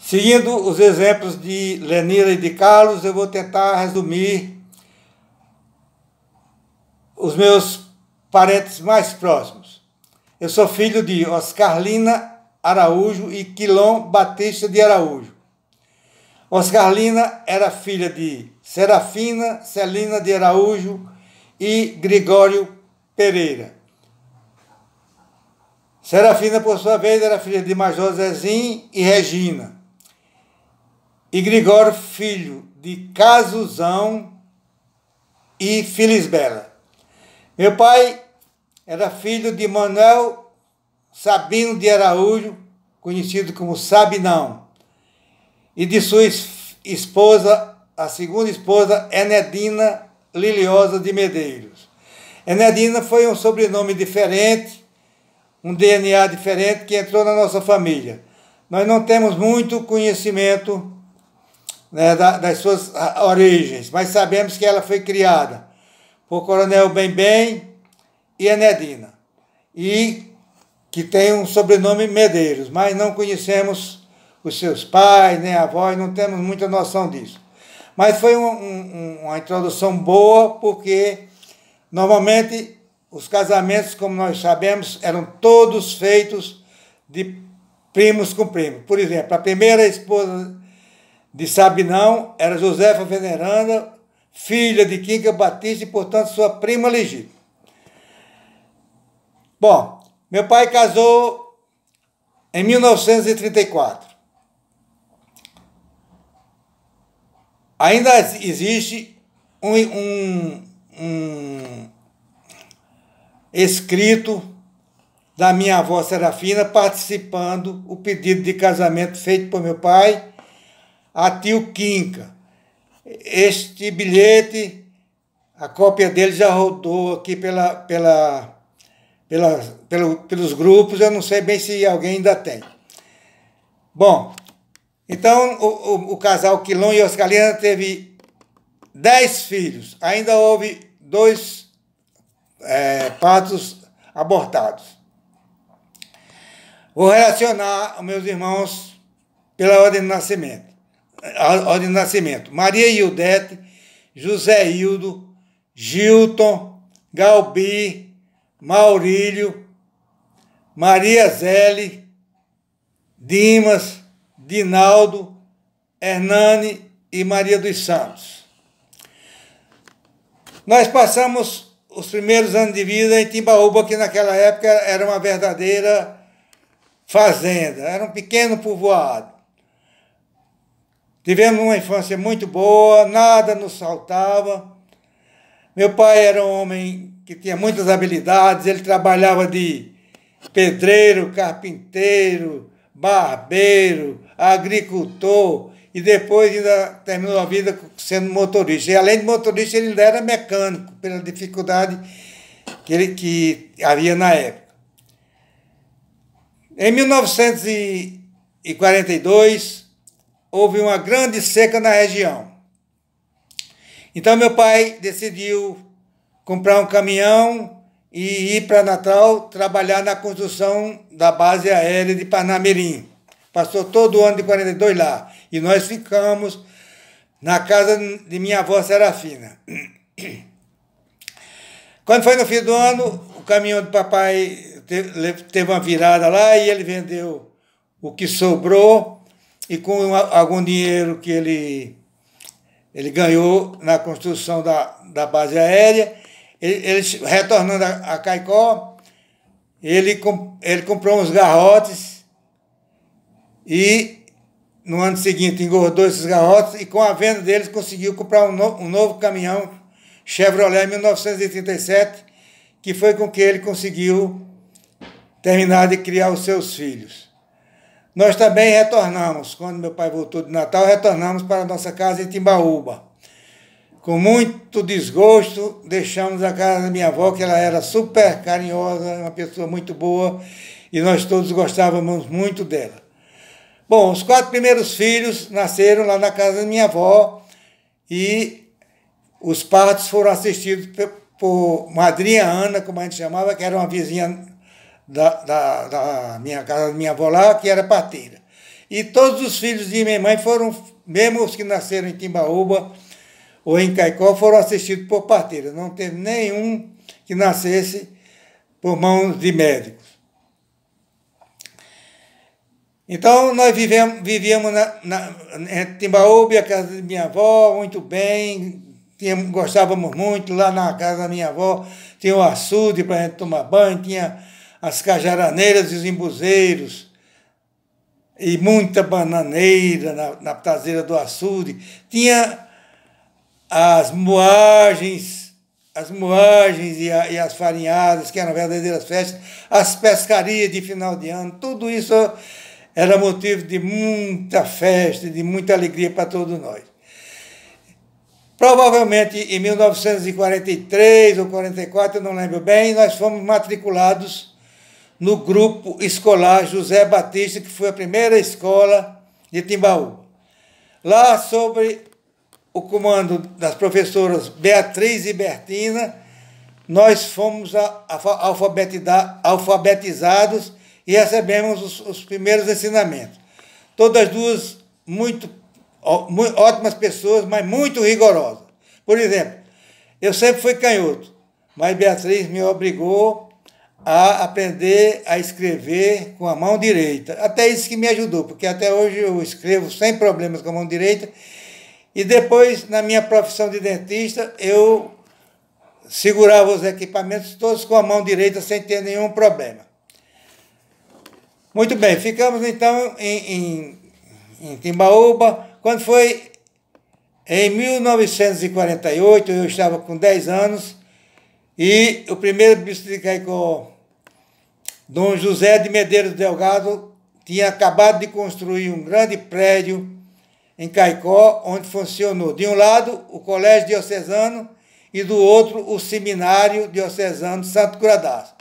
Seguindo os exemplos de Lenira e de Carlos, eu vou tentar resumir os meus parentes mais próximos. Eu sou filho de Oscarlina Araújo e Quilom Batista de Araújo. Oscarlina era filha de Serafina Celina de Araújo e Gregório Pereira. Serafina, por sua vez, era filha de Major Zezinho e Regina. E Gregório, filho de Casuzão e Felisbela. Meu pai era filho de Manuel Sabino de Araújo, conhecido como Sabinão, e de sua esposa, a segunda esposa, Enedina Liliosa de Medeiros. Enedina foi um sobrenome diferente, um DNA diferente que entrou na nossa família. Nós não temos muito conhecimento, né, das suas origens, mas sabemos que ela foi criada por Coronel Bem e Enedina, e que tem um sobrenome Medeiros, mas não conhecemos os seus pais, nem avós, não temos muita noção disso. Mas foi uma introdução boa, porque normalmente os casamentos, como nós sabemos, eram todos feitos de primos com primos. Por exemplo, a primeira esposa de Sabinão era Josefa Veneranda, filha de Quinca Batista e, portanto, sua prima legítima. Bom, meu pai casou em 1934. Ainda existe um escrito da minha avó Serafina participando do pedido de casamento feito por meu pai a tio Quinca. Este bilhete, a cópia dele já rodou aqui pelos grupos, eu não sei bem se alguém ainda tem. Bom, então o casal Quilom e Oscarlina teve 10 filhos. Ainda houve 2 partos abortados. Vou relacionar os meus irmãos pela ordem de nascimento. Maria Ildete, José Hildo, Gilton, Galbi, Maurílio, Maria Zélie, Dimas, Dinaldo, Hernani e Maria dos Santos. Nós passamos os primeiros anos de vida em Timbaúba, que naquela época era uma verdadeira fazenda, era um pequeno povoado. Tivemos uma infância muito boa, nada nos faltava. Meu pai era um homem que tinha muitas habilidades, ele trabalhava de pedreiro, carpinteiro, barbeiro, agricultor, e depois ainda terminou a vida sendo motorista. E além de motorista, ele ainda era mecânico, pela dificuldade que havia na época. Em 1942, houve uma grande seca na região. Então meu pai decidiu comprar um caminhão e ir para Natal trabalhar na construção da base aérea de Parnamirim. Passou todo o ano de 42 lá. E nós ficamos na casa de minha avó Serafina. Quando foi no fim do ano, o caminhão do papai teve uma virada lá e ele vendeu o que sobrou, e com algum dinheiro que ele ganhou na construção da base aérea, ele retornando a Caicó, ele comprou uns garrotes e no ano seguinte engordou esses garrotes, e com a venda deles conseguiu comprar um novo caminhão Chevrolet 1937, que foi com que ele conseguiu terminar de criar os seus filhos. Nós também retornamos, quando meu pai voltou de Natal, retornamos para a nossa casa em Timbaúba. Com muito desgosto, deixamos a casa da minha avó, que ela era super carinhosa, uma pessoa muito boa, e nós todos gostávamos muito dela. Bom, os 4 primeiros filhos nasceram lá na casa da minha avó, e os partos foram assistidos por Madrinha Ana, como a gente chamava, que era uma vizinha da minha casa, da minha avó lá, que era parteira. E todos os filhos de minha mãe foram, mesmo os que nasceram em Timbaúba ou em Caicó, foram assistidos por parteiras. Não teve nenhum que nascesse por mãos de médicos. Então, nós vivíamos em Timbaúba, a casa de minha avó, muito bem, gostávamos muito. Lá na casa da minha avó tinha o açude para a gente tomar banho, tinha as cajaraneiras e os imbuzeiros, e muita bananeira na traseira do açude. Tinha as moagens e as farinhadas, que eram verdadeiras festas, as pescarias de final de ano, tudo isso era motivo de muita festa, de muita alegria para todos nós. Provavelmente em 1943 ou 44, eu não lembro bem, nós fomos matriculados no grupo escolar José Batista, que foi a primeira escola de Timbaúba. Lá, sob o comando das professoras Beatriz e Bertina, nós fomos alfabetizados e recebemos os primeiros ensinamentos. Todas duas muito ótimas pessoas, mas muito rigorosas. Por exemplo, eu sempre fui canhoto, mas Beatriz me obrigou a aprender a escrever com a mão direita. Até isso que me ajudou, porque até hoje eu escrevo sem problemas com a mão direita. E depois, na minha profissão de dentista, eu segurava os equipamentos todos com a mão direita sem ter nenhum problema. Muito bem, ficamos então em Timbaúba. Quando foi em 1948, eu estava com 10 anos, e o primeiro bispo de Caicó, Dom José de Medeiros Delgado, tinha acabado de construir um grande prédio em Caicó, onde funcionou, de um lado, o Colégio Diocesano e do outro, o Seminário Diocesano de Santo Gradaço.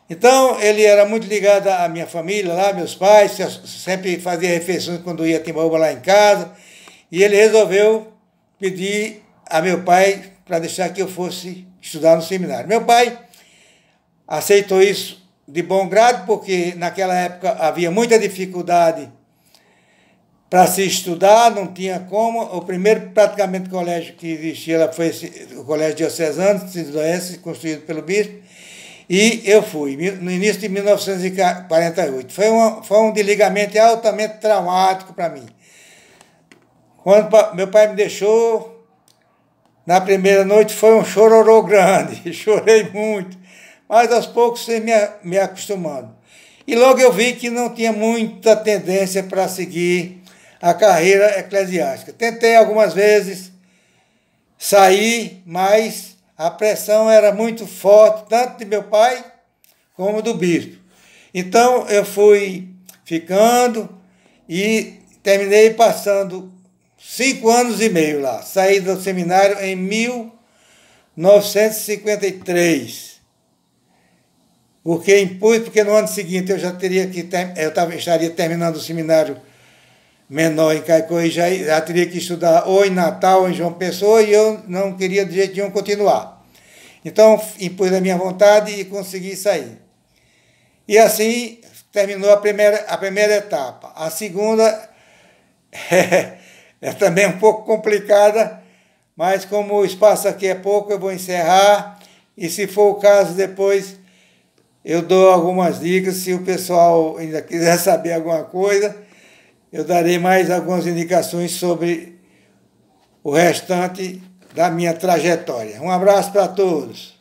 Então, ele era muito ligado à minha família lá, meus pais, sempre fazia refeições quando ia a Timbaúba lá em casa, e ele resolveu pedir a meu pai para deixar que eu fosse estudar no seminário. Meu pai aceitou isso de bom grado, porque naquela época havia muita dificuldade para se estudar, não tinha como. O primeiro, praticamente, colégio que existia lá foi o Colégio Diocesano, construído pelo bispo, e eu fui, no início de 1948. Foi um desligamento altamente traumático para mim. Quando meu pai me deixou, na primeira noite foi um chororô grande, chorei muito, mas aos poucos fui me acostumando. E logo eu vi que não tinha muita tendência para seguir a carreira eclesiástica. Tentei algumas vezes sair, mas a pressão era muito forte, tanto de meu pai como do bispo. Então eu fui ficando e terminei passando 5 anos e meio lá. Saí do seminário em 1953. Porque no ano seguinte eu já estaria terminando o seminário menor em Caicó e já teria que estudar ou em Natal ou em João Pessoa, e eu não queria de jeito nenhum continuar. Então, impus a minha vontade e consegui sair. E assim terminou a primeira etapa. A segunda é também um pouco complicada, mas como o espaço aqui é pouco, eu vou encerrar, e se for o caso, depois eu dou algumas dicas. Se o pessoal ainda quiser saber alguma coisa, eu darei mais algumas indicações sobre o restante da minha trajetória. Um abraço para todos.